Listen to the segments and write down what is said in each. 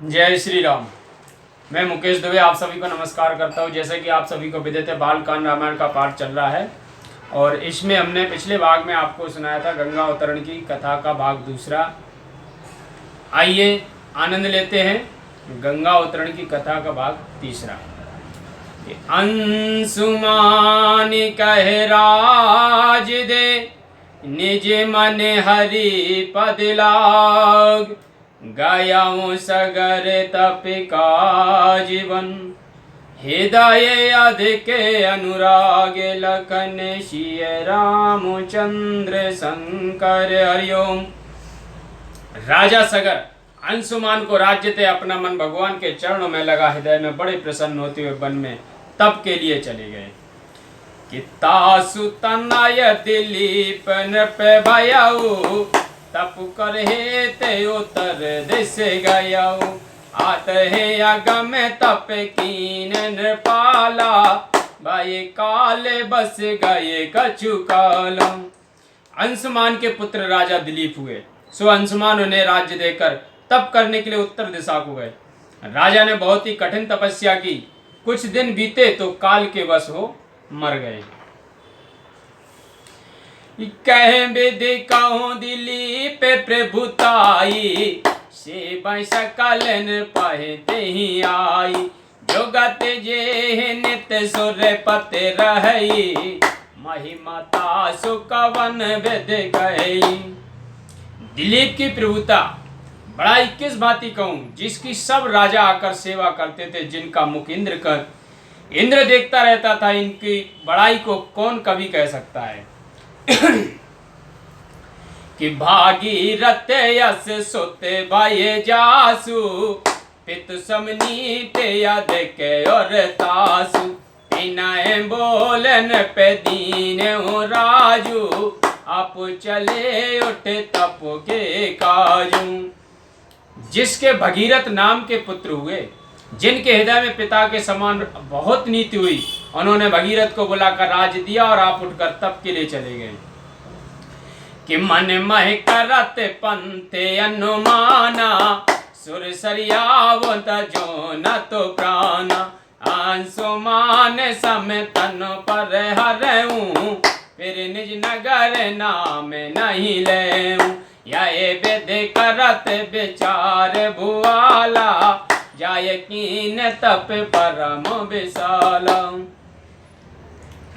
जय श्री राम। मैं मुकेश दुबे आप सभी को नमस्कार करता हूं। जैसे कि आप सभी को विदित है, बालकांड रामायण का पाठ चल रहा है और इसमें हमने पिछले भाग में आपको सुनाया था गंगा अवतरण की कथा का भाग दूसरा। आइए आनंद लेते हैं गंगा अवतरण की कथा का भाग तीसरा। अंशुमान कहे राज दे, निज मन हरि पद लाग, गायाऊं सगर तप का जीवन, हृदय अधिक अनुराग, लखन सिय रामचंद्र शंकर हरिओम। राजा सगर अंशुमान को राज्य थे, अपना मन भगवान के चरणों में लगा, हृदय में बड़े प्रसन्न होते हुए वन में तप के लिए चले गए। कि तासु तनय दिलीप नृप भयऊ, तप कर हे ते उतर दिस गयऊ, आत हे अगम तप कीन नृपाला, भाई काल बस गए कछु कालम। अंशुमान के पुत्र राजा दिलीप हुए, सो अंशुमान उन्हें राज्य देकर तप करने के लिए उत्तर दिशा को गए। राजा ने बहुत ही कठिन तपस्या की, कुछ दिन बीते तो काल के वश हो मर गए। कह विधि कहूँ दिलीप प्रभुताई, से सकलन पहते ही आई, जोगत जे नित सुर पत रही, महिमता सुकवन विद गई। दिलीप की प्रभुता बड़ाई किस भांति कहूँ, जिसकी सब राजा आकर सेवा करते थे, जिनका मुख इंद्र कर इंद्र देखता रहता था, इनकी बड़ाई को कौन कभी कह सकता है। कि भागीरथ यस सुते भय जासु, पितु समनीत यदिक और तासु, तिनय बोलन पे दीन राजू, आप चले उठ तप के काजू। जिसके भगीरथ नाम के पुत्र हुए, जिनके हृदय में पिता के समान बहुत नीति हुई, उन्होंने भगीरथ को बुलाकर राज दिया और आप उठकर तप के लिए चले गए। कि मन मह करत पंथे अनुमाना, सुर सरियावत जो न तो प्राणा, अंशुमान सम तन पर हरऊं, फिर निज नगर नाम नहीं लेऊं, यह विधि करत विचार भुआला, जाय कीन तप परम विशाला।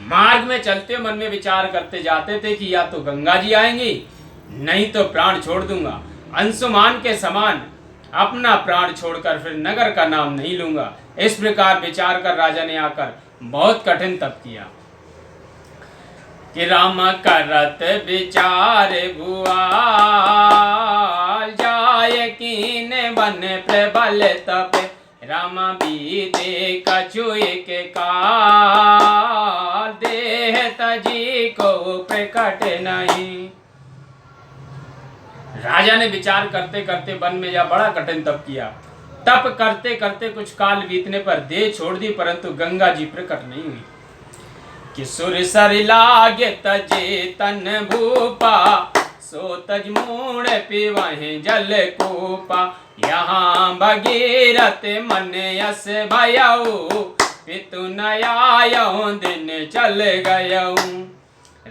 मार्ग में चलते मन में विचार करते जाते थे कि या तो गंगा जी आएंगी, नहीं तो प्राण छोड़ दूंगा। अंशुमान के समान अपना प्राण छोड़कर फिर नगर का नाम नहीं लूंगा। इस प्रकार विचार कर राजा ने आकर बहुत कठिन तप किया। कि राम करत विचार भुआल, जाय कीन बन प्रबल तप, राम बीते कछु एक काल, देह तजी को प्रकट नहीं। राजा ने विचार करते करते वन में जा बड़ा कठिन तप किया। तप करते करते कुछ काल बीतने पर देह छोड़ दी, परंतु गंगा जी प्रकट नहीं हुई। कि सुर सर लागे तजे तन भूपा, सो तज मूण पीवहि जल कूपा, यहाँ भगीरथ मन यस भयऊ, पितु नयायऊ दिन चल गयऊ।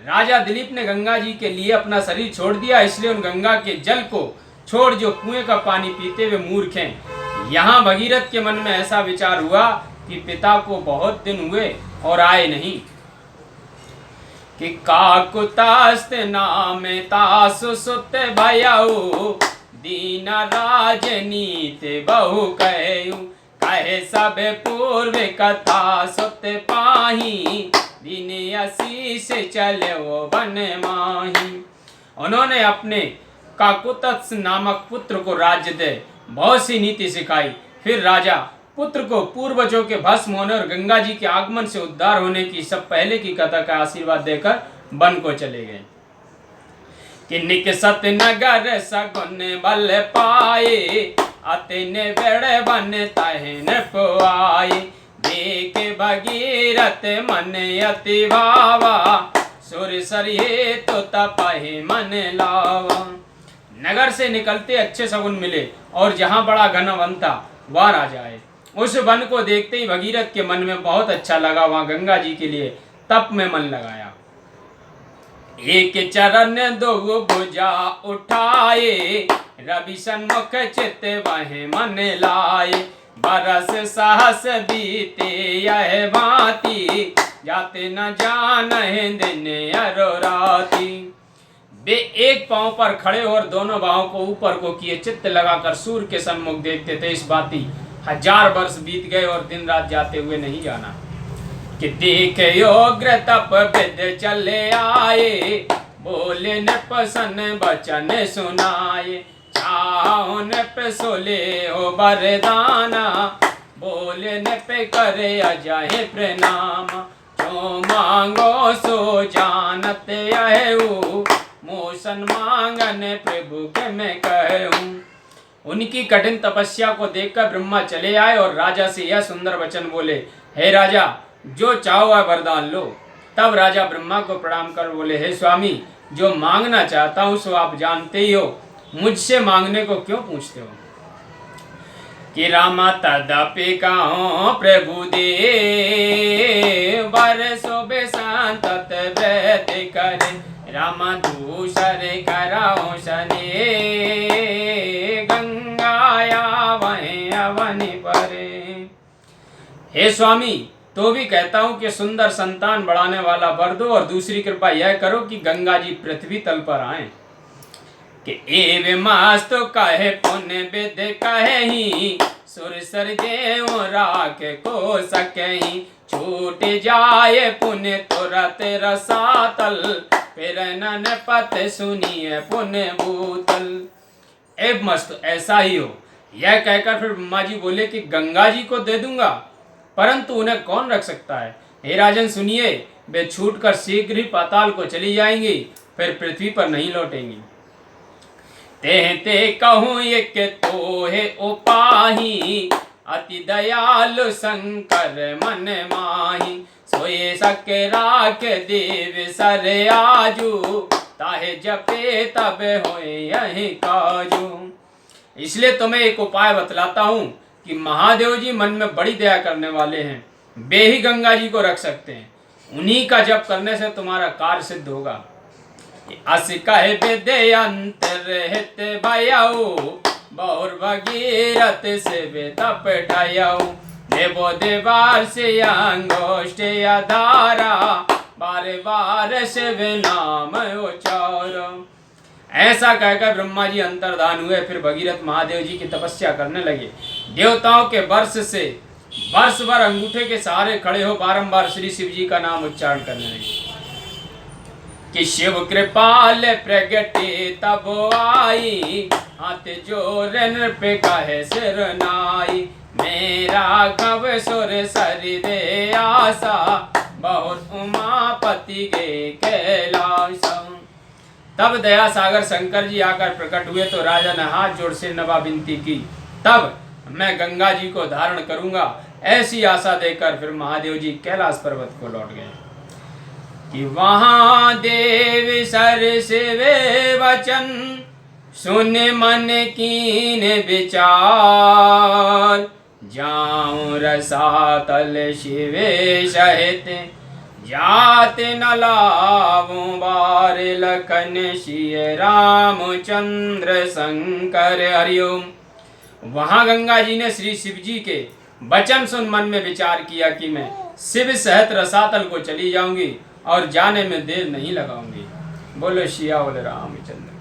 राजा दिलीप ने गंगा जी के लिए अपना शरीर छोड़ दिया, इसलिए उन गंगा के जल को छोड़ जो कुएं का पानी पीते हुए मूर्ख हैं। यहाँ भगीरथ के मन में ऐसा विचार हुआ कि पिता को बहुत दिन हुए और आए नहीं। कि काकुतास्त नाम तासु सुत भयऊ, दीन राजनीत बहु कहू, कहे सब पूर्व कथा सुत पाही, दिन आशीष चले वो बन माही। उन्होंने अपने काकुतस नामक पुत्र को राज्य दे बहुत सी नीति सिखाई। फिर राजा पुत्र को पूर्वजों के भस्म होने और गंगा जी के आगमन से उद्धार होने की सब पहले की कथा का आशीर्वाद देकर वन को चले गए। कि निकसत नगर सगुन बल पाए, अतिन बेड़ बन तहन पुआए, देख भगीरथ मन अति भावा, सुर सरिये तो तपहि मन लावा। नगर से निकलते अच्छे सगुन मिले और जहाँ बड़ा घना वन था वहाँ राजा आए। उस वन को देखते ही भगीरथ के मन में बहुत अच्छा लगा। वहाँ गंगा जी के लिए तप में मन लगाया। एक चरण दो भुजा उठाए, रवि सन्मुख चित वह मन लाए। बरस सहस बीते यह भांति, जाते न जानहि दिन अरो राति। वे एक पांव पर खड़े और दोनों बाहों को ऊपर को किए चित्त लगाकर सूर्य के सन्मुख देखते थे। इस भांति 1000 वर्ष बीत गए और दिन रात जाते हुए नहीं जाना। कि देखे योग्र तप विद चले आए, बोले न पसन बचन सुनाए। चाहो न पे सोले हो बरदाना, बोले न पे करे अजय प्रणाम। जो मांगो सो जानत आहू, मोसन मांगन प्रभु के मैं कहूँ। उनकी कठिन तपस्या को देखकर ब्रह्मा चले आए और राजा से यह सुंदर वचन बोले, हे राजा, जो चाहो वह वरदान लो। तब राजा ब्रह्मा को प्रणाम कर बोले, हे स्वामी, जो मांगना चाहता हूँ सो आप जानते ही हो, मुझसे मांगने को क्यों पूछते हो। कि रामा तदपि कहो प्रभु दे, बरसो बेसंतत व्रत करे। रामा दूसर कराओ सने, गंगाया वहीं अवनि परे। हे स्वामी, तो भी कहता हूँ कि सुंदर संतान बढ़ाने वाला वर दो और दूसरी कृपा यह करो कि गंगा जी पृथ्वी तल पर आए। कि एव मास्तु कहे पुण्य विद कही, सुर सर देव राख को सकही। छूट जाए पुण्य तुरत रसातल, फिर नन पत सुनिए पुण्य भूतल। एव मस्त ऐसा ही हो। यह कहकर फिर ब्रह्मा जी बोले कि गंगा जी को दे दूंगा, परंतु उन्हें कौन रख सकता है। हे राजन सुनिए, वे छूटकर शीघ्र ही पाताल को चली जाएंगी, फिर पृथ्वी पर नहीं लौटेंगी। ते कहूँ एक तो है उपाही, अति दयालु शंकर मन माही। सोए सके राख देव सर आजू, ताहे जपे तब होए यही काजू। इसलिए तुम्हें एक उपाय बतलाता हूँ कि महादेव जी मन में बड़ी दया करने वाले हैं। वे ही गंगा जी को रख सकते हैं। उन्हीं का जप करने से तुम्हारा कार्य सिद्ध होगा। अस कहे विद्यंतर हित भयऊ, बहुर भगीरथ से तप ढयऊ। देवो देवार से अंगोष्ठ धारा, बार बार शिव नाम उचारो। ऐसा कहकर ब्रह्मा जी अंतर्धान हुए। फिर भगीरथ महादेव जी की तपस्या करने लगे। देवताओं के वर्ष से वर्ष भर अंगूठे के सहारे खड़े हो बारंबार श्री शिव जी का नाम उच्चारण करने लगे। कि शिव कृपाल प्रगटे तब आई, हाथ जोर नृप कहे सिर नाई। मेरा कब सुर सरि दे आशा, बहुत उमापति गे कैलाश। तब दया सागर शंकर जी आकर प्रकट हुए तो राजा ने हाथ जोड़ सिर नवा विनती की, तब मैं गंगा जी को धारण करूंगा। ऐसी आशा देकर फिर महादेव जी कैलाश पर्वत को लौट गए। कि वहां देव सर शिवे वचन, सुन मन कीन विचार। जाऊं रसातल शिवे सहित, जात न लाऊं बार। लखन सिय रामचंद्र शंकर हरिओम। वहां गंगा जी ने श्री शिव जी के वचन सुन मन में विचार किया कि मैं शिव सहित रसातल को चली जाऊंगी और जाने में देर नहीं लगाऊंगी। बोलो सिया बोले रामचंद्र।